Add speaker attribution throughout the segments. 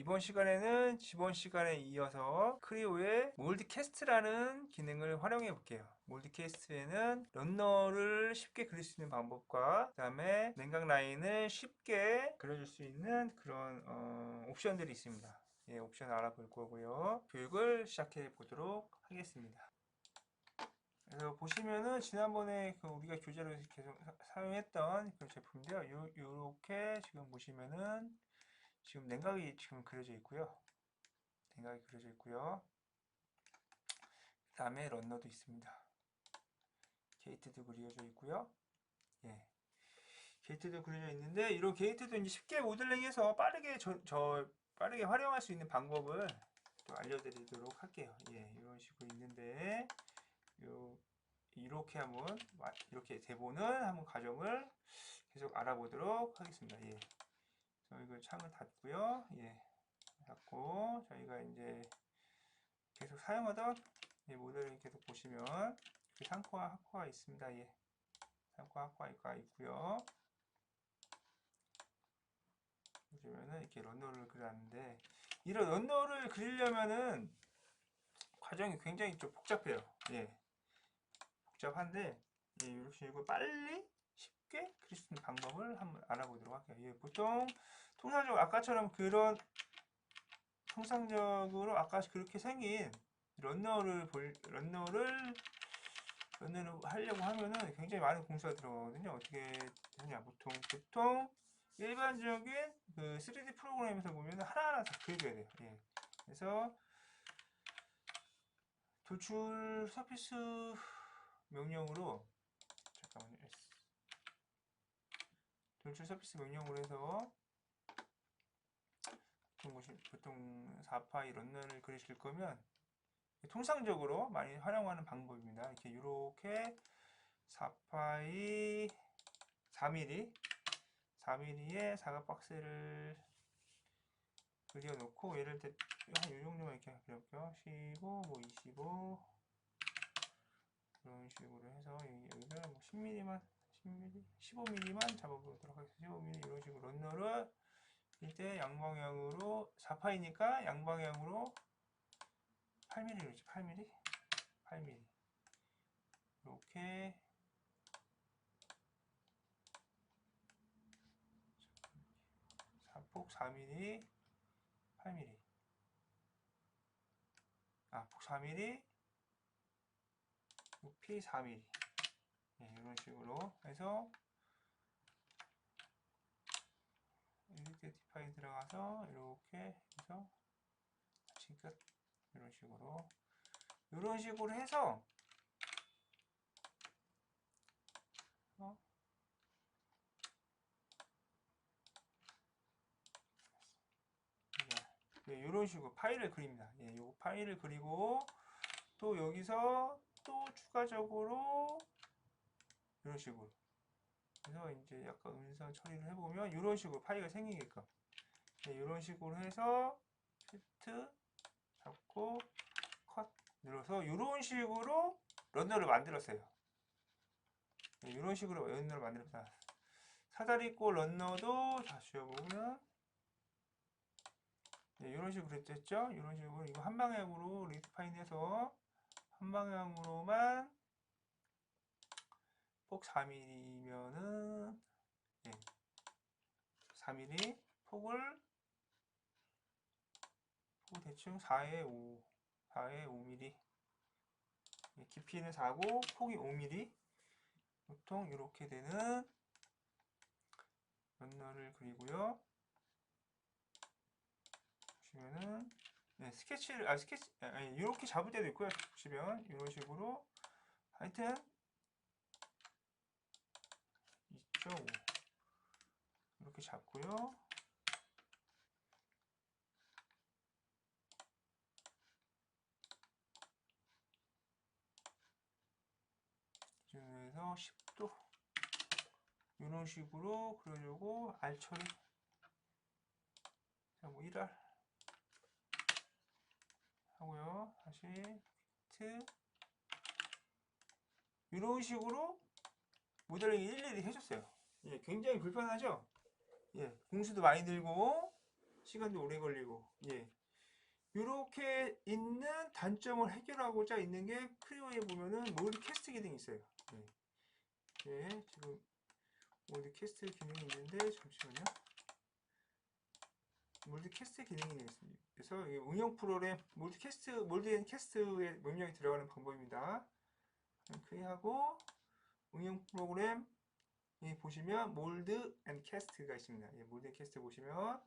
Speaker 1: 이번 시간에는 지번 시간에 이어서 크리오의 몰드캐스트라는 기능을 활용해 볼게요. 몰드캐스트에는 런너를 쉽게 그릴 수 있는 방법과 그 다음에 냉각 라인을 쉽게 그려줄 수 있는 그런 옵션들이 있습니다. 예, 옵션 알아볼 거고요. 교육을 시작해 보도록 하겠습니다. 그래서 보시면은 지난번에 우리가 교재로 계속 사용했던 그런 제품인데요. 요렇게 지금 보시면은 지금 냉각이 지금 그려져 있고요. 냉각이 그려져 있고요. 그 다음에 런너도 있습니다. 게이트도 그려져 있고요. 예. 게이트도 그려져 있는데 이런 게이트도 이제 쉽게 모델링해서 빠르게 활용할 수 있는 방법을 또 알려드리도록 할게요. 예, 이런 식으로 있는데 이렇게 대보는 한번 과정을 계속 알아보도록 하겠습니다. 예. 이걸 창을 닫고요. 예. 닫고 저희가 이제 계속 사용하던 모델을 계속 보시면 상코와 하코가 있습니다. 예. 상코와 하코가 있고요. 보시면은 이렇게 런너를 그렸는데 이런 런너를 그리려면은 과정이 굉장히 좀 복잡해요. 예. 복잡한데 예, 이런 식으로 빨리 쉽게 그릴 수 있는 방법을 한번 알아보도록 할게요. 예, 보통 통상적으로 아까처럼 통상적으로 아까 그렇게 생긴 런너를 하려고 하면은 굉장히 많은 공수가 들어가거든요. 어떻게 하냐. 보통 일반적인 3D 프로그램에서 보면 하나하나 다 그려줘야 돼요. 예. 그래서 도출 서피스 명령으로 잠깐만요. 도출 서피스 명령으로 해서 보통 4파이 런너를 그리실 거면 통상적으로 많이 활용하는 방법입니다. 이렇게 4파이 4mm의 사각 박스를 그려놓고 예를 들어 한 이 정도만 이렇게 그려볼게요. 15, 뭐 25 그런 식으로 해서 여기를 뭐 10mm만 10mm, 15mm만 잡아보도록 하겠습니다. 15mm 이런 식으로 런너를 이때 양방향으로 4파이니까 양방향으로 8mm로 있죠. 8mm, 8mm 이렇게 폭 4mm, 8mm 폭 4mm, 높이 4mm 네, 이런 식으로 해서 에디트 디파인 들어가서 이렇게 해서 지금 끝 이런 식으로 해서 네, 이런 식으로 파일을 그립니다. 예, 요 파일을 그리고 또 여기서 또 추가적으로 이런 식으로 그래서 이제 약간 음성 처리를 해보면 이런 식으로 파일이 생기게끔 네, 이런 식으로 해서 쉬프트 잡고 컷 눌러서 이런 식으로 런너를 만들었어요. 네, 이런 식으로 런너를 만들었다. 사다리 있고 런너도 다 지워보면 네, 이런 식으로 됐죠? 이런 식으로 이거 한 방향으로 리드파인해서 한 방향으로만 폭 4mm면은 네, 4mm 폭을 대충 4에 5 4에 5mm 깊이는 4고 폭이 5mm 보통 이렇게 되는 런너를 그리고요. 보시면은 네, 이렇게 잡을 때도 있고요. 보시면 이런 식으로 하여튼 2.5 이렇게 잡고요. 기준에서 10도 이런 식으로 그려주고 R 처리 뭐 1R 하고요. 다시 트 이런 식으로 모델링 일일이 해줬어요. 예, 굉장히 불편하죠? 예, 공수도 많이 들고 시간도 오래 걸리고. 예. 이렇게 있는 단점을 해결하고자 있는 게 크리오에 보면은 몰드 캐스트 기능이 있어요. 예. 예, 지금 몰드 캐스트 기능이 있는데 잠시만요. 몰드 캐스트 기능이 있습니다. 그래서 운영 프로그램 몰드 앤 캐스트에 명령이 들어가는 방법입니다. 클릭하고 운영 프로그램 보시면 몰드 앤 캐스트가 있습니다. 예, 몰드 앤 캐스트 보시면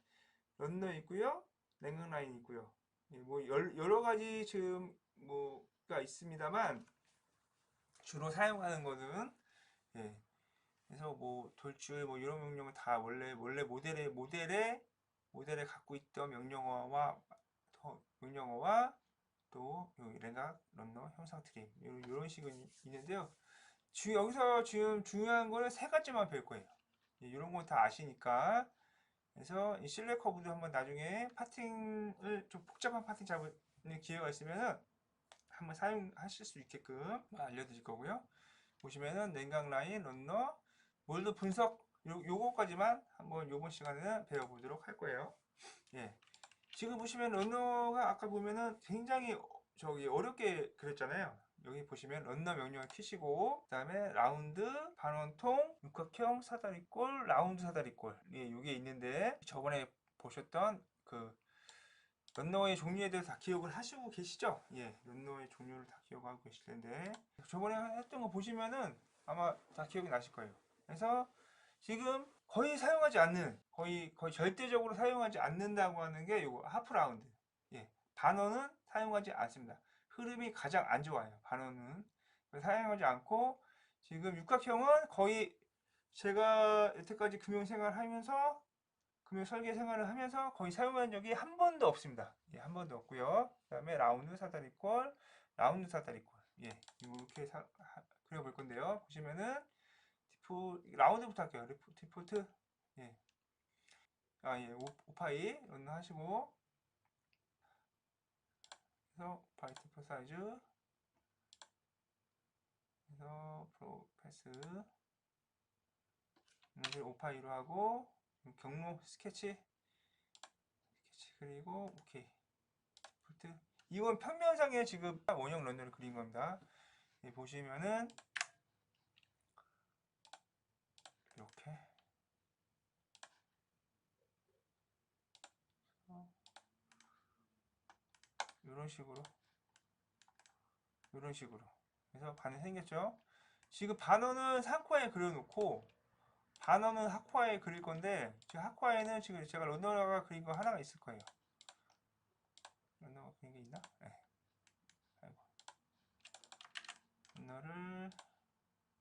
Speaker 1: 런너 있고요, 냉각 라인 있고요. 예, 뭐 여러 가지 지금 뭐가 있습니다만 주로 사용하는 거는 예, 그래서 뭐 돌출 뭐 이런 명령을 다 원래 모델에 갖고 있던 명령어와 또 냉각 런너 형상 트림 이런 식은 있는데요. 여기서 지금 중요한 거는 세 가지만 배울 거예요. 이런 건 다 아시니까. 그래서 이 실내 커브도 한번 나중에 파팅을 좀 복잡한 파팅 잡는 기회가 있으면은 한번 사용하실 수 있게끔 알려드릴 거고요. 보시면은 냉각 라인, 런너, 몰드 분석 요거까지만 한번 요번 시간에는 배워보도록 할 거예요. 예. 지금 보시면 런너가 아까 보면은 굉장히 어렵게 그렸잖아요. 여기 보시면 런너 명령을 키시고 그 다음에 라운드, 반원통, 육각형, 사다리꼴, 라운드 사다리꼴 예, 이게 있는데 저번에 보셨던 그 런너의 종류에 대해서 다 기억을 하시고 계시죠? 예, 런너의 종류를 다 기억하고 계실 텐데 저번에 했던 거 보시면은 아마 다 기억이 나실 거예요. 그래서 지금 거의 사용하지 않는 거의 절대적으로 사용하지 않는다고 하는 게 이거 하프 라운드. 예, 반원은 사용하지 않습니다. 흐름이 가장 안 좋아요. 반원은 사용하지 않고 지금 육각형은 거의 제가 여태까지 금융 생활을 하면서 금융 설계 생활을 하면서 거의 사용한 적이 한 번도 없습니다. 예, 한 번도 없고요. 그다음에 라운드 사다리꼴, 라운드 사다리꼴. 예, 이렇게 그려볼 건데요. 보시면은 라운드부터 할게요. 디폴트. 예. 예, 오파이 런 하시고 그래서 오파이 디폴트 사이즈 그래서 프로 패스 오파이로 하고 경로 스케치 그리고 오케이 디폴트. 이건 평면상에 지금 원형 런너를 그린 겁니다. 예, 보시면은 이렇게 이런 식으로 그래서 반이 생겼죠. 지금 반원은 상코에 그려놓고 반원은 하코아에 그릴 건데 지금 하코아에는 지금 제가 런너가 그린 거 하나가 있을 거예요. 런너가 그린 게 있나? 네. 아이고. 런너를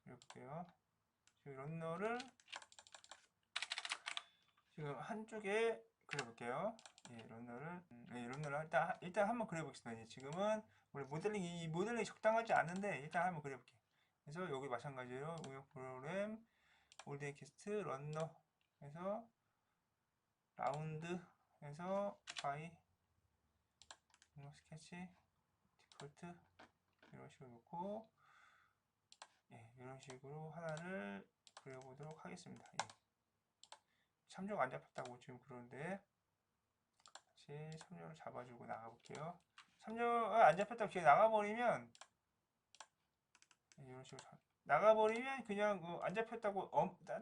Speaker 1: 그려볼게요. 지금 런너를 지금 한쪽에 그려볼게요. 예, 런너를 일단 한번 그려보겠습니다. 예, 지금은 원래 이 모델링이 적당하지 않은데 일단 한번 그려볼게요. 그래서 여기 마찬가지로 우역 프로그램 올드앤 캐스트 런너 해서 라운드 해서 바이 스케치 디폴트 이런 식으로 놓고 예, 이런 식으로 하나를 그려보도록 하겠습니다. 예. 참조가 안 잡혔다고 지금 그러는데 다시 참조를 잡아주고 나가볼게요. 참조가 안 잡혔다고 지금 나가버리면 예, 이런 식으로 나가버리면 그냥 안 잡혔다고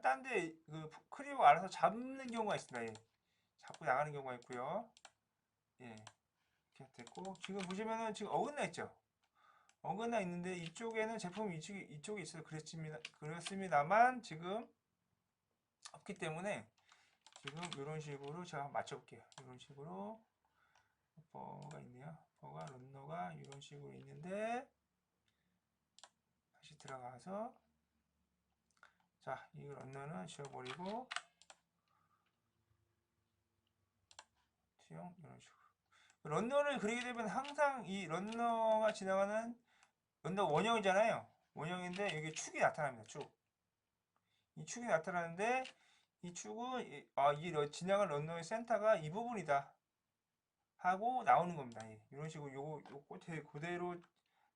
Speaker 1: 딴데 크리오가 알아서 잡는 경우가 있습니다. 예. 잡고 나가는 경우가 있고요. 예, 이렇게 됐고 지금 보시면은 지금 어긋나 있죠. 어긋나 있는데 이쪽에는 제품 이쪽에 있어서 그렇습니다만 지금 없기 때문에 지금 이런 식으로 제가 맞춰볼게요. 이런 식으로 버가 있네요. 버가 런너가 이런 식으로 있는데 다시 들어가서 자, 이 런너는 지워버리고 투영 이런 식으로 런너를 그리게 되면 항상 이 런너가 지나가는 런너 원형이잖아요. 원형인데 여기 축이 나타납니다. 이 축이 나타나는데 이 축은 이 지나간 런너의 센터가 이 부분이다 하고 나오는 겁니다. 예. 이런 식으로 요거 그대로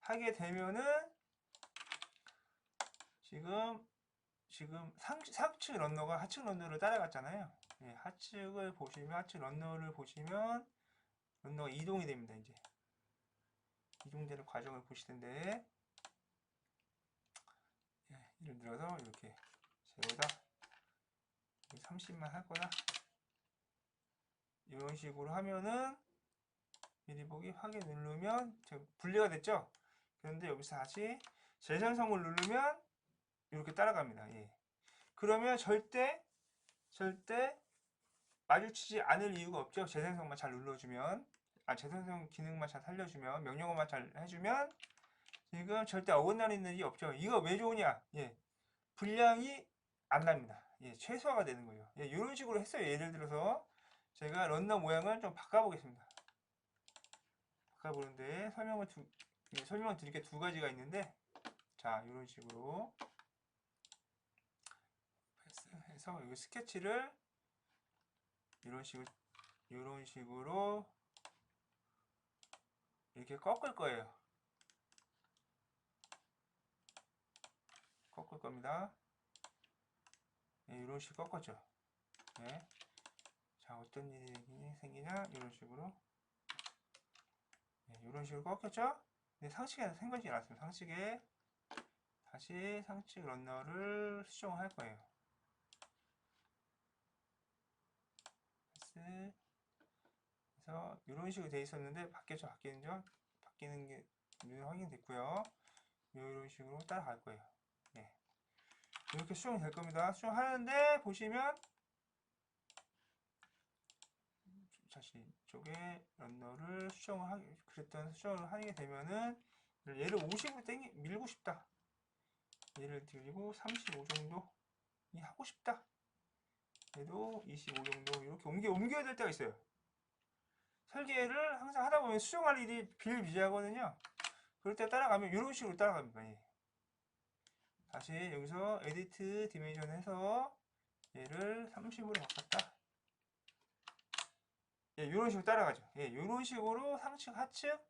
Speaker 1: 하게 되면은 지금 상층 런너가 하층 런너를 따라갔잖아요. 예, 하측을 보시면, 하측 런너를 보시면 런너가 이동이 됩니다. 이제 이동되는 과정을 보시는데, 예, 예를 들어서 이렇게 제거다 30만 할 거다 이런 식으로 하면은 미리 보기 확인 누르면 분리가 됐죠. 그런데 여기서 다시 재생성을 누르면 이렇게 따라갑니다. 예. 그러면 절대 마주치지 않을 이유가 없죠. 재생성만 잘 눌러주면, 재생성 기능만 잘 살려주면, 명령어만 잘 해주면 지금 절대 어긋나는 일이 없죠. 이거 왜 좋으냐? 예, 분량이 안 납니다. 예, 최소화가 되는 거예요. 예, 이런 식으로 했어요. 예를 들어서 제가 런너 모양을 좀 바꿔보겠습니다. 바꿔보는데 설명을 드릴 게 두 가지가 있는데, 자, 이런 식으로 해서 여기 스케치를 이런 식으로 이렇게 꺾을 거예요. 꺾을 겁니다. 네, 이런 식으로 꺾었죠. 네. 자, 어떤 일이 생기냐? 이런 식으로. 네, 이런 식으로 꺾였죠? 근데 상측에 생각이 났습니다. 상측에 다시 상측 런너를 수정을 할 거예요. 패스. 그래서 이런 식으로 돼 있었는데 바뀌었죠? 바뀌는 게 눈에 확인됐고요. 이런 식으로 따라갈 거예요. 네. 이렇게 수정이 될 겁니다. 수정하는데 보시면 다시 이쪽에 런너를 수정을 하게 되면은 얘를 50으로 밀고 싶다. 얘를 들고 35 정도 하고 싶다. 얘도 25 정도 이렇게 옮겨야 될 때가 있어요. 설계를 항상 하다 보면 수정할 일이 비일비재하거든요. 그럴 때 따라가면 이런 식으로 따라갑니다. 예. 다시 여기서 에디트 디멘션 해서 얘를 30으로 바꿨다. 예, 이런 식으로 따라가죠. 예, 이런 식으로 상측, 하측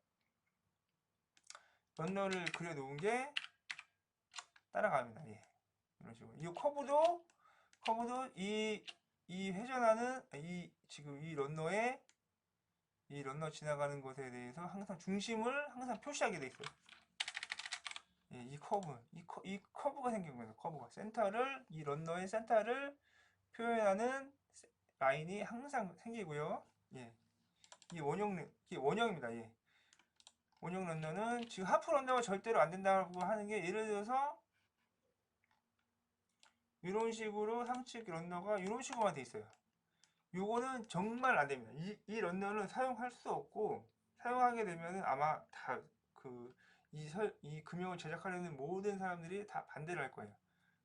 Speaker 1: 런너를 그려놓은 게 따라갑니다. 예, 이런 식으로. 이 커브도 이 회전하는 지금 이 런너 지나가는 것에 대해서 항상 중심을 항상 표시하게 돼 있어요. 예, 이 커브가 생긴 거예요. 커브가 이 런너의 센터를 표현하는 라인이 항상 생기고요. 예, 이게 원형입니다. 예. 원형 런너는 지금 하프 런너가 절대로 안 된다고 하는 게, 예를 들어서 이런 식으로 상측 런너가 이런 식으로만 돼 있어요. 요거는 정말 안 됩니다. 이 런너는 사용할 수 없고, 사용하게 되면은 아마 다 이 금형을 제작하려는 모든 사람들이 다 반대를 할 거예요.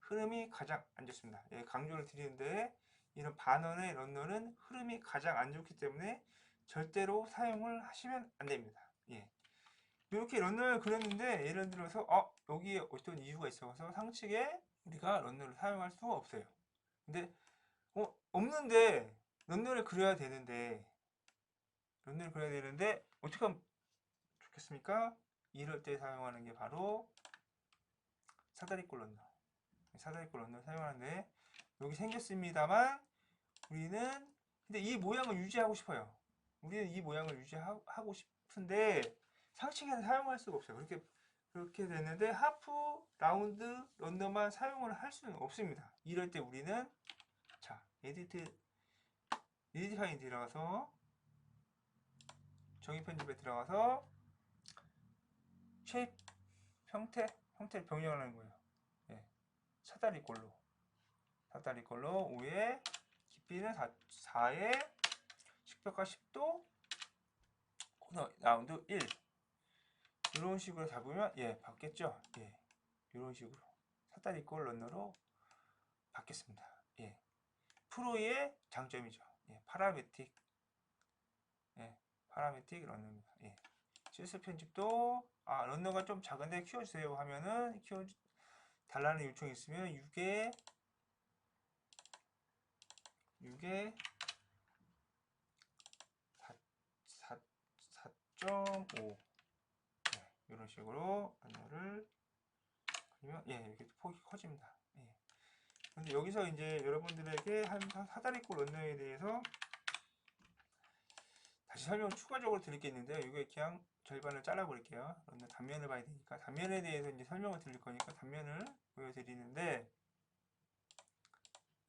Speaker 1: 흐름이 가장 안 좋습니다. 예, 강조를 드리는데, 이런 반원의 런너는 흐름이 가장 안 좋기 때문에 절대로 사용을 하시면 안 됩니다. 예. 이렇게 런너를 그렸는데, 예를 들어서 여기에 어떤 이유가 있어서 상측에 우리가 런너를 사용할 수가 없어요. 근데 없는데 런너를 그려야 되는데 어떻게 하면 좋겠습니까? 이럴 때 사용하는 게 바로 사다리꼴 런너를 사용하는데, 여기 생겼습니다만 근데 이 모양을 유지하고 싶어요. 우리는 이 모양을 유지하고 싶은데 상측에서 사용할 수가 없어요. 그렇게 됐는데 하프 라운드 런너만 사용을 할 수는 없습니다. 이럴 때 우리는 에디트 파일 들어가서 정의 편집에 들어가서 쉐입 형태를 변경하는 거예요. 예, 사다리꼴로 위에 깊이는 4에 식벽과 10도 코너 라운드 1 이런 식으로 잡으면 바뀌었죠. 예, 이런 식으로 사다리꼴 런너로 바뀌었습니다. 예, 프로의 장점이죠. 예, 파라메틱 런너입니다. 예. 실습 편집도 런너가 좀 작은데 키워주세요 하면은 달라는 요청이 있으면 6에 4.5 이런 식으로 런너를 그리면 이렇게 폭이 커집니다. 근데 여기서 이제 여러분들에게 한 사다리꼴 런너에 대해서 다시 설명을 추가적으로 드릴 게 있는데요. 이게 그냥 절반을 잘라 버릴게요. 런너 단면을 봐야 되니까 단면에 대해서 이제 설명을 드릴 거니까 단면을 보여드리는데,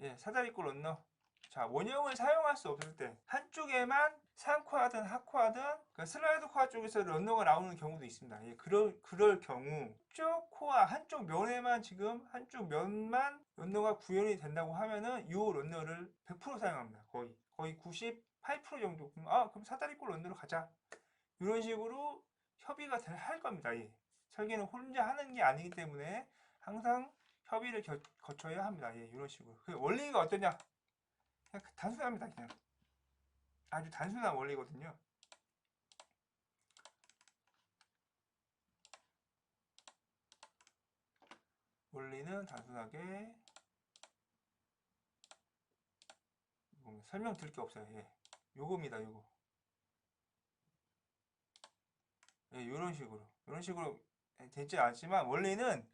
Speaker 1: 예, 사다리꼴 런너. 자, 원형을 사용할 수 없을 때 한쪽에만 상코하든 하코하든 그 슬라이드 코어 쪽에서 런너가 나오는 경우도 있습니다. 예, 그럴 경우 한쪽 코어 한쪽 면에만 지금 한쪽 면만 런너가 구현이 된다고 하면은 이 런너를 100% 사용합니다. 거의 98% 정도. 그럼 사다리꼴 런너로 가자. 이런 식으로 협의가 할 겁니다. 예. 설계는 혼자 하는 게 아니기 때문에 항상 협의를 거쳐야 합니다. 예, 이런 식으로. 그 원리가 어떠냐? 그냥 단순합니다. 그냥 아주 단순한 원리거든요. 원리는 단순하게 설명드릴 게 없어요. 예. 요겁니다. 요거. 예, 요런 식으로 되지 않지만 원리는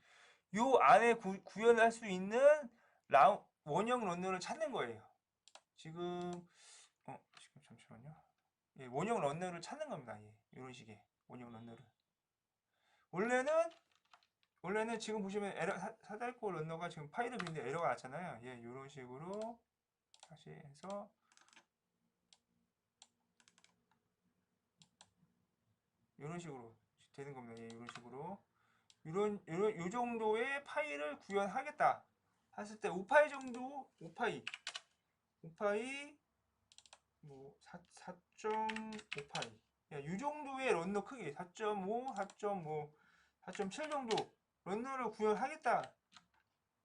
Speaker 1: 요 안에 구현할 수 있는 원형 런너를 찾는 거예요. 지금 잠시만요. 예, 원형 런너를 찾는 겁니다. 예, 이런 식의 원형 런너를. 원래는 지금 보시면 사다리꼴 런너가 지금 파일을 그리는데 에러가 났잖아요. 예, 이런 식으로 다시 해서 이런 식으로 되는 겁니다. 예, 이런 식으로 요 정도의 파일을 구현하겠다 했을 때 5파이 정도 5파이 뭐 4.5파이 이 정도의 런너 크기 4.5, 4.5, 4.7 정도 런너를 구현하겠다.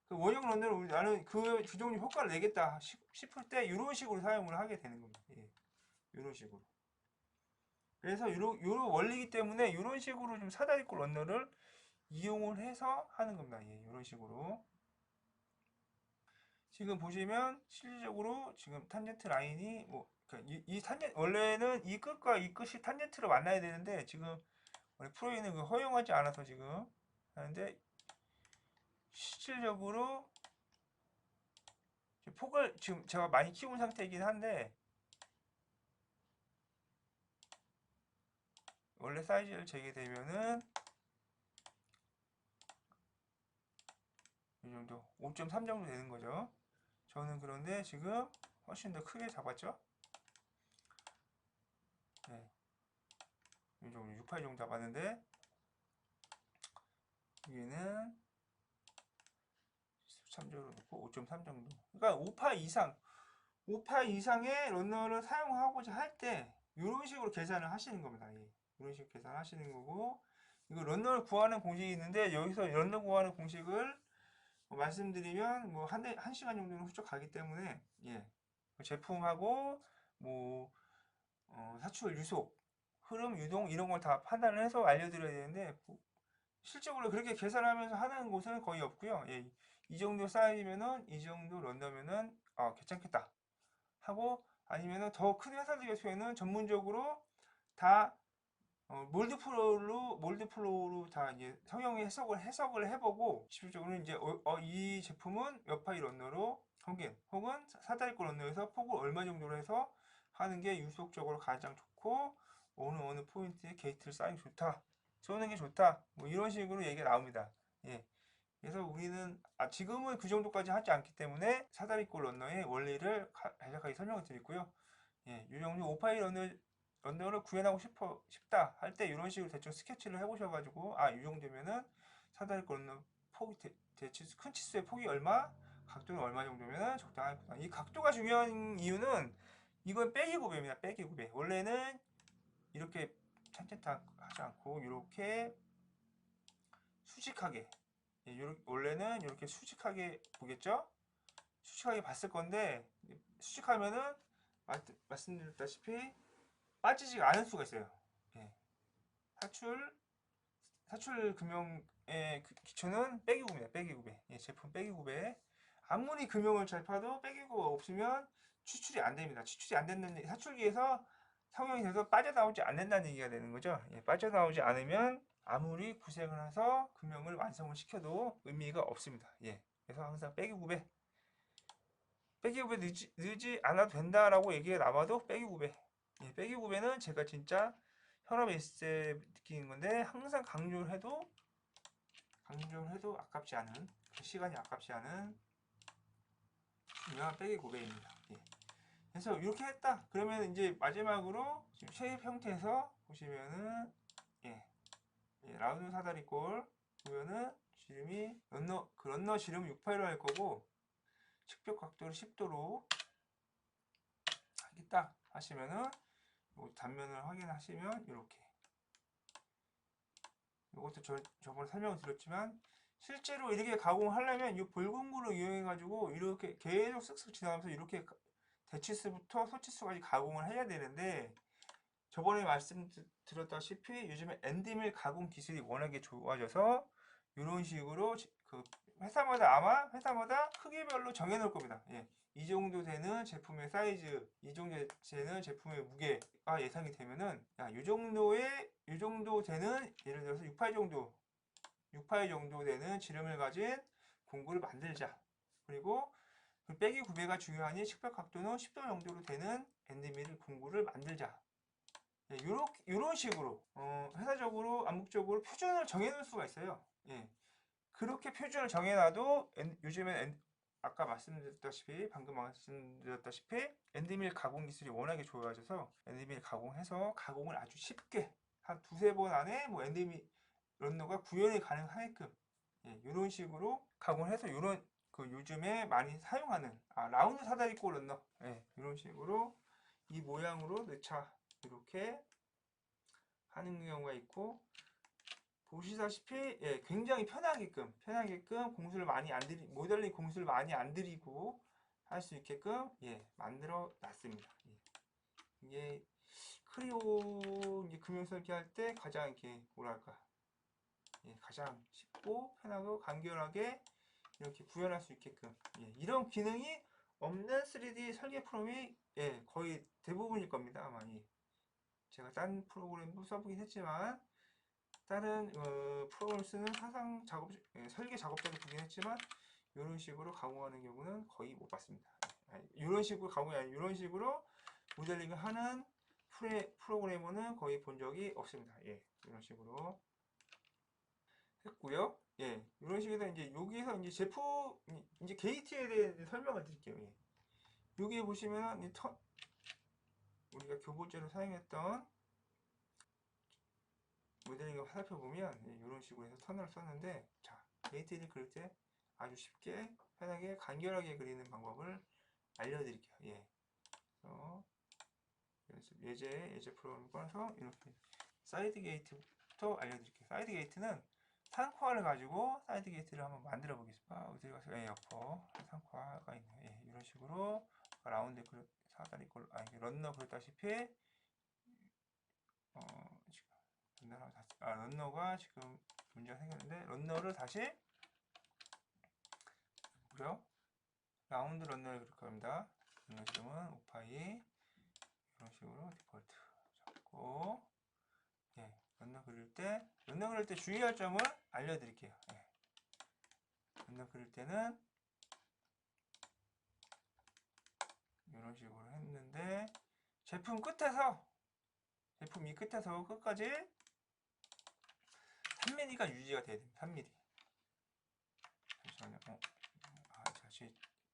Speaker 1: 그 원형 런너를 나는 그 정도 효과를 내겠다 싶을 때 이런 식으로 사용을 하게 되는 겁니다. 예, 이런 식으로. 그래서 요런 원리이기 때문에 이런 식으로 좀 사다리꼴 런너를 이용을 해서 하는 겁니다. 예, 이런 식으로. 지금 보시면 실질적으로 지금 탄젠트 라인이 이 탄젠 원래는 이 끝과 이 끝이 탄젠트로 만나야 되는데 지금 원래 프로에는 허용하지 않아서 지금 하는데 실질적으로 폭을 지금 제가 많이 키운 상태이긴 한데 원래 사이즈를 재게 되면은 이 정도 5.3 정도 되는 거죠. 저는 그런데 지금 훨씬 더 크게 잡았죠. 네, 이 정도 6파이 정도 잡았는데 위에는 13조로 놓고 5.3 정도. 그러니까 5파 이상의 런너를 사용하고자 할 때 이런 식으로 계산을 하시는 겁니다. 예. 이런 식으로 계산하시는 거고 이거 런너를 구하는 공식이 있는데 여기서 런너 구하는 공식을 말씀드리면 뭐 한 시간 정도는 훌쩍 가기 때문에 예. 제품하고 뭐 사출 유속 흐름 유동 이런 걸 다 판단을 해서 알려드려야 되는데 실적으로 그렇게 계산하면서 하는 곳은 거의 없고요. 예, 이 정도 사이즈면은 이 정도 런더면은 괜찮겠다 하고 아니면은 더 큰 회사들 같은 전문적으로 다 몰드플로우로 다 이제 성형 해석을 해보고 실질적으로 이제 이 제품은 몇 파이 런너로 혹은 사다리꼴 런너에서 폭을 얼마 정도로 해서 하는 게 유속적으로 가장 좋고 어느 포인트에 게이트를 쌓이기 좋다. 쏘는 게 좋다. 뭐 이런 식으로 얘기가 나옵니다. 예. 그래서 우리는 지금은 그 정도까지 하지 않기 때문에 사다리꼴 런너의 원리를 간략하게 설명을 드리고요. 예, 이 정도 오파이 런너를 구현하고 싶다 할 때 이런 식으로 대충 스케치를 해보셔가지고 이 정도면은 사다리꼴 런너 폭이 대치 큰 치수의 폭이 얼마, 각도는 얼마 정도면 적당하겠다. 이 각도가 중요한 이유는 이건 빼기 구배입니다. 빼기 구배. 원래는 이렇게 찬찬 하지 않고 이렇게 수직하게 원래는 이렇게 수직하게 보겠죠? 수직하게 봤을 건데 수직하면은 말씀드렸다시피 빠지지가 않을 수가 있어요. 예. 사출 금형의 기초는 빼기구배입니다. 빼기구배. 예, 제품 빼기구배. 아무리 금형을 잘 파도 빼기구가 없으면 추출이 안 됩니다. 추출이 안 되는 사출기에서 성형이 돼서 빠져나오지 않는다는 얘기가 되는 거죠. 예, 빠져나오지 않으면 아무리 고생을 해서 금형을 완성을 시켜도 의미가 없습니다. 예, 그래서 항상 빼기구배 빼기 9배 늦지 않아도 된다라고 얘기가 나와도 빼기 9배. 예, 빼기 9배는 제가 진짜 현업 있을 때 느끼는 건데 항상 강조를 해도 아깝지 않은 시간이 아깝지 않은 유명한 빼기 9배입니다. 예. 그래서 이렇게 했다. 그러면 이제 마지막으로 지금 쉐입 형태에서 보시면은 예, 라운드 사다리꼴 보면은 지름이 런너 지름 6파이로 할 거고 측벽 각도를 10도로 하겠다 하시면은 단면을 확인하시면 이렇게 이것도 저번에 설명을 드렸지만 실제로 이렇게 가공하려면 이 볼공구를 이용해 가지고 이렇게 계속 쓱쓱 지나가면서 이렇게 대치수부터 소치수까지 가공을 해야 되는데 저번에 말씀드렸다시피 요즘에 엔드밀 가공 기술이 워낙에 좋아져서 이런 식으로 그 회사마다 크기별로 정해놓을 겁니다. 예. 이 정도 되는 제품의 사이즈, 이 정도 되는 제품의 무게가 예상이 되면은 이 정도 되는 예를 들어서 6파이 정도 되는 지름을 가진 공구를 만들자. 그리고 그 빼기 9배가 중요하니 측벽 각도는 10도 정도로 되는 엔드밀 공구를 만들자. 예, 요런 식으로 회사적으로 암묵적으로 표준을 정해놓을 수가 있어요. 예. 그렇게 표준을 정해놔도 요즘엔 아까 방금 말씀드렸다시피 엔드밀 가공 기술이 워낙에 좋아져서 엔드밀 가공해서 가공을 아주 쉽게 한 두세 번 안에 뭐 엔드밀 런너가 구현이 가능하게끔 예, 이런 식으로 가공을 해서 이런 그 요즘에 많이 사용하는 라운드 사다리꼴 런너 예, 이런 식으로 이 모양으로 넣자 이렇게 하는 경우가 있고 보시다시피 예, 굉장히 편하게끔 공수를 많이 안 들이 모델링 공수를 많이 안 들이고 할 수 있게끔 예, 만들어 놨습니다. 예. 이게 크리오 이제 금융 설계할 때 가장 이렇게 뭐랄까 예, 가장 쉽고 편하고 간결하게 이렇게 구현할 수 있게끔 예, 이런 기능이 없는 3D 설계 프로그램이 예, 거의 대부분일 겁니다. 아마 예. 제가 딴 프로그램도 써보긴 했지만 다른 프로그램을 쓰는 설계 작업자도 보긴 했지만 이런 식으로 가공하는 경우는 거의 못 봤습니다. 이런 식으로 가공이 아니라 이런 식으로 모델링을 하는 프로그래머는 거의 본 적이 없습니다. 예, 이런 식으로 했고요. 예, 이런 식으로 이제 여기서 이제 제품 이제 게이트에 대해 설명을 드릴게요. 예. 여기 보시면 우리가 교보제로 사용했던 모델링을 살펴보면 이런 식으로 해서 터널을 썼는데 자 게이트를 그릴 때 아주 쉽게 편하게 간결하게 그리는 방법을 알려드릴게요. 예. 그래서 예제 프로그램을 꺼내서 이렇게 사이드 게이트부터 알려드릴게요. 사이드 게이트는 상코아를 가지고 사이드 게이트를 한번 만들어 보겠습니다. 어디 가서 옆어 상코아가 있네요. 예, 이런 식으로 라운드 사다리꼴 런너 그렸다시피 지금 런너가 지금 문제가 생겼는데 런너를 다시 무려 라운드 런너를 그릴 겁니다. 런너 지름은 5파이 이런 식으로 디폴트 잡고 예, 런너 그릴 때 주의할 점을 알려드릴게요. 예. 런너 그릴 때는 이런 식으로 했는데 제품 이 끝에서 끝까지 3mm가 유지가 돼야 됩니다. 3mm. 잠시만요.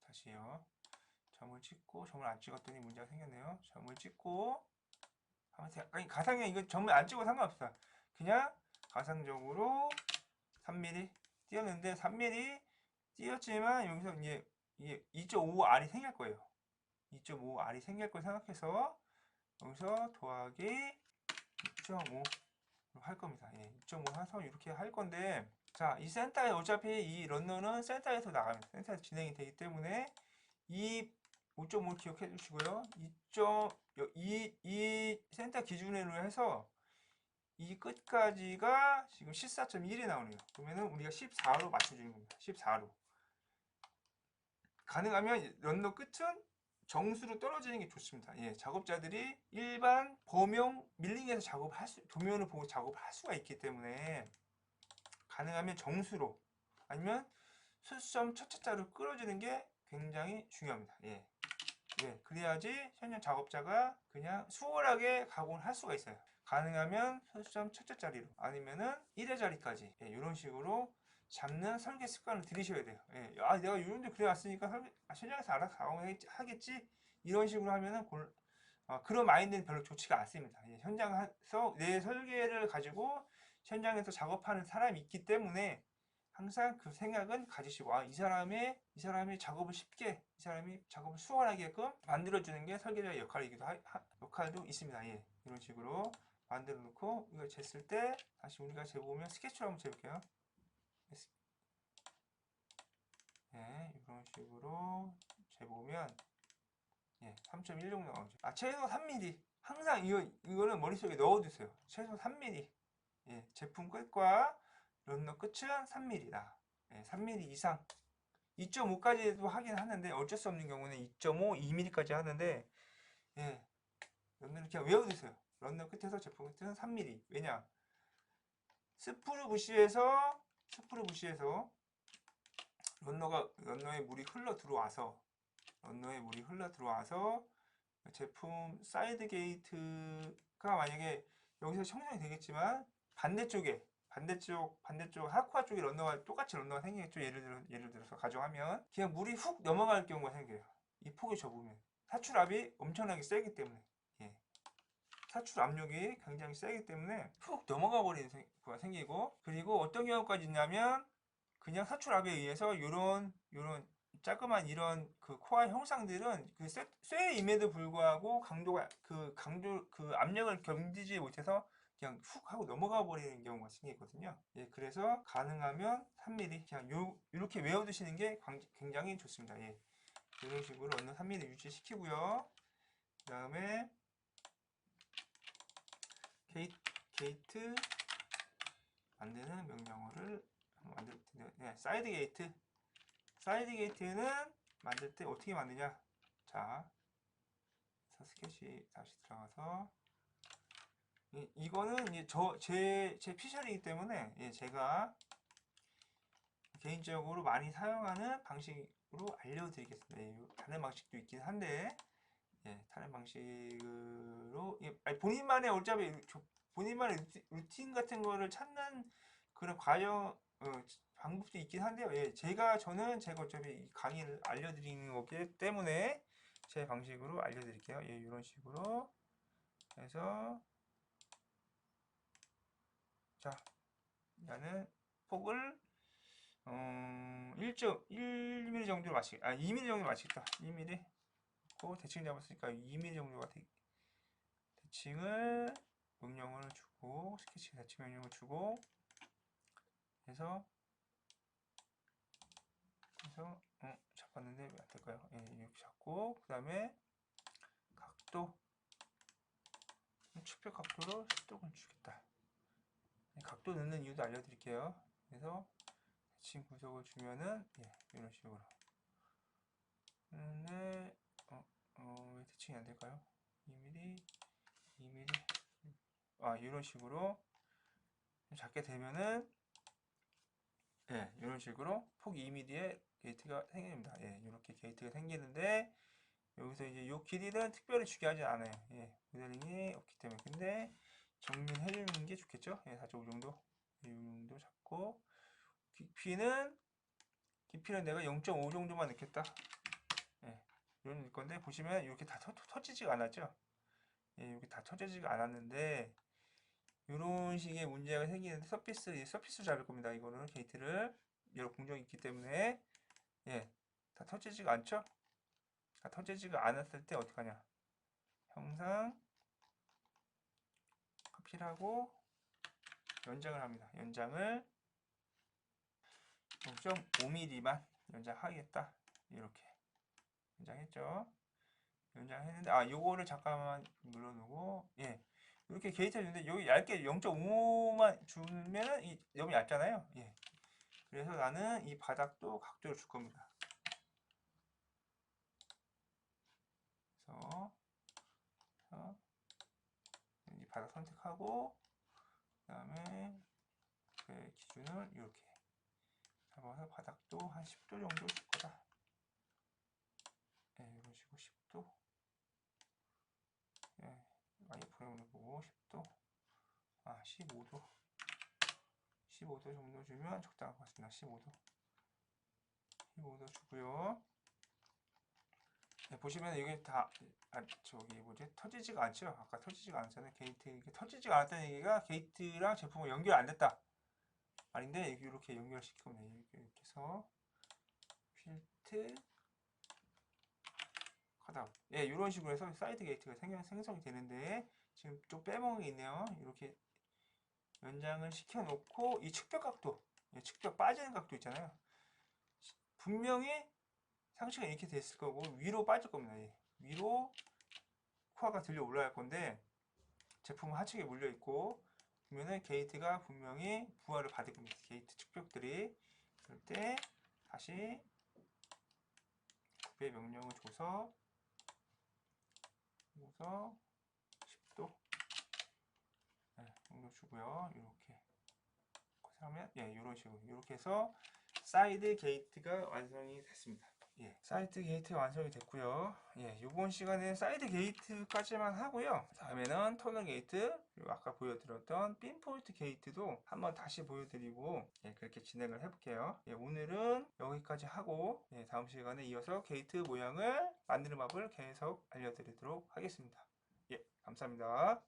Speaker 1: 다시요. 점을 찍고 점을 안 찍었더니 문제가 생겼네요. 점을 찍고 아니 가상형 이거 점을 안 찍어도 상관없어요. 그냥 가상적으로 3mm 띄었는데 3mm 띄었지만 여기서 이게 2.5R이 생길 거예요. 2.5R이 생길 걸 생각해서 여기서 더하기 2.5 할 겁니다. 예, 2.5 해서 이렇게 할 건데 자, 이 센터에 어차피 이 런너는 센터에서 나갑니다. 센터에서 진행이 되기 때문에 이 5.5를 기억해 주시고요. 이 센터 기준으로 해서 이 끝까지가 지금 14.1이 나오네요. 그러면은 우리가 14로 맞춰주는 겁니다. 14로. 가능하면 런너 끝은 정수로 떨어지는 게 좋습니다. 예, 작업자들이 일반 범용 밀링에서 도면을 보고 작업을 할 수가 있기 때문에 가능하면 정수로 아니면 수점 첫째 자로 끌어주는 게 굉장히 중요합니다. 예. 예, 그래야지 현장 작업자가 그냥 수월하게 가공을 할 수가 있어요. 가능하면 설수점 첫째 자리로 아니면은 1회 자리까지 예, 이런 식으로 잡는 설계 습관을 들이셔야 돼요. 예, 아 내가 이런데 그래 왔으니까 현장에서 알아서 가공하겠지 이런 식으로 하면은 그런 마인드는 별로 좋지가 않습니다. 예, 현장에서 내 설계를 가지고 현장에서 작업하는 사람이 있기 때문에 항상 그 생각은 가지시고 이 사람이 작업을 쉽게 이 사람이 작업을 수월하게끔 만들어주는 게 설계자의 역할이기도 역할도 있습니다. 예, 이런 식으로 만들어 놓고 이걸 쟀을 때 다시 우리가 재보면 스케치로 한번 재볼게요. 예, 이런 식으로 재보면 예, 3.16 나오죠. 최소 3mm. 항상 이거는 머릿속에 넣어두세요. 최소 3mm. 예, 제품 끝과 런너 끝은 3mm다. 예, 3mm 이상. 2.5까지도 하긴 하는데 어쩔 수 없는 경우는 2.5, 2mm까지 하는데 예, 런너를 그냥 외워두세요. 런너 끝에서 제품 끝은 3mm. 왜냐? 스프르 부시에서 런너의 물이 흘러 들어와서 제품 사이드 게이트가 만약에 여기서 형성이 되겠지만 반대쪽 하쿠아 쪽에 똑같이 런너가 생기겠죠. 예를 들어서 가정하면 그냥 물이 훅 넘어갈 경우가 생겨요. 이 폭이 좁으면 사출압이 엄청나게 세기 때문에 예. 사출 압력이 굉장히 세기 때문에 훅 넘어가 버리는 경우가 생기고, 그리고 어떤 경우까지 있냐면 그냥 사출압에 의해서 요런 자그만 이런 그 코어 형상들은 그 쇠임에도 불구하고 그 압력을 견디지 못해서 그냥 훅 하고 넘어가 버리는 경우가 생기거든요. 예, 그래서 가능하면 3mm 그냥 이렇게 외워두시는 게 굉장히 좋습니다. 예, 이런 식으로 어느 3mm 유지시키고요. 그 다음에 게이트 만드는 명령어를 만들 텐데, 네, 사이드 게이트는 만들 때 어떻게 만드냐? 자, 스케치 다시 들어가서 이거는 이제 제 피셜이기 때문에 예, 제가 개인적으로 많이 사용하는 방식으로 알려드리겠습니다. 예, 다른 방식도 있긴 한데 예, 다른 방식으로 예, 본인만의 루틴 같은 거를 찾는 그런 방법도 있긴 한데요. 예, 저는 제가 어차피 강의를 알려드리는 거기 때문에 제 방식으로 알려드릴게요. 예, 이런 식으로 해서 자, 나는 폭을 1mm 정도로 2mm 정도로 맞추겠다. 2mm 대칭 잡았으니까 2mm 정도가 대칭을 명령을 주고 스케치 대칭 명령을 주고 해서 잡았는데 왜 안 될까요? 예, 이렇게 잡고 그 다음에 각도 축표 각도로 10도를 주겠다. 각도 넣는 이유도 알려드릴게요. 그래서 대칭 구속을 주면은 예, 이런 식으로. 근데 왜 대칭이 안 될까요? 2mm, 2mm 이런 식으로 잡게 되면은 예, 이런 식으로 폭 2mm의 게이트가 생깁니다. 예, 이렇게 게이트가 생기는데 여기서 이제 이 길이는 특별히 중요하지 않아요. 예, 모델링이 없기 때문에. 근데 정리해 주는 게 좋겠죠? 예, 4.5 정도. 이 정도 잡고 깊이는 내가 0.5 정도만 넣겠다. 예, 이런 넣을 건데 보시면 이렇게 다 터지지가 않았죠? 예, 이렇게 다 터지지가 않았는데 이런 식의 문제가 생기는데 서피스 잡을 겁니다. 이거는 게이트를 여러 공정이 있기 때문에 예, 다 터지지가 않죠? 다 터지지가 않았을 때 어떡하냐? 형상 커피를 하고 연장을 합니다. 연장을 0.5mm만 연장하겠다. 이렇게 연장했죠. 연장했는데 요거를 잠깐만 눌러놓고 예, 이렇게 게이트 주는데 여기 얇게 0.5만 주면은 너무 얇잖아요. 예, 그래서 나는 이 바닥도 각도를 줄 겁니다. 그래서 이 바닥 선택하고 그 다음에 그 기준을 이렇게 잡아서 바닥도 한 10도 정도 줄 거다. 10도. 예, 와이프용을 보고 10도. 15도. 15도 정도 주면 적당할 것 같습니다. 15도. 15도 주고요. 네, 보시면 이게 다 저기 뭐지 터지지가 않죠. 아까 터지지가 않잖아요. 게이트 이게 터지지가 않았다는 얘기가 게이트랑 제품이 연결 안 됐다 아닌데 이렇게 연결시키면 이렇게 해서 필트 하다 이런 식으로 해서 사이드 게이트가 생성이 되는데 지금 좀 빼먹은 게 있네요. 이렇게 연장을 시켜 놓고 이 측벽 각도 측벽 빠지는 각도 있잖아요. 분명히 상체가 이렇게 됐을 거고 위로 빠질 겁니다. 위로 코어가 들려 올라갈 건데 제품은 하측에 물려 있고 보면은 게이트가 분명히 부하를 받을 겁니다. 게이트 측벽들이 그럴 때 다시 구배 명령을 줘서 10도 정도 주고요. 이렇게 하면 이런 식으로 이렇게 해서 사이드 게이트가 완성이 됐습니다. 사이드 게이트가 완성이 됐고요. 이번 시간에 사이드 게이트까지만 하고요. 다음에는 터널 게이트, 그리고 아까 보여드렸던 핀포인트 게이트도 한번 다시 보여드리고 그렇게 진행을 해볼게요. 오늘은 여기까지 하고 다음 시간에 이어서 게이트 모양을 만드는 법을 계속 알려드리도록 하겠습니다. 감사합니다.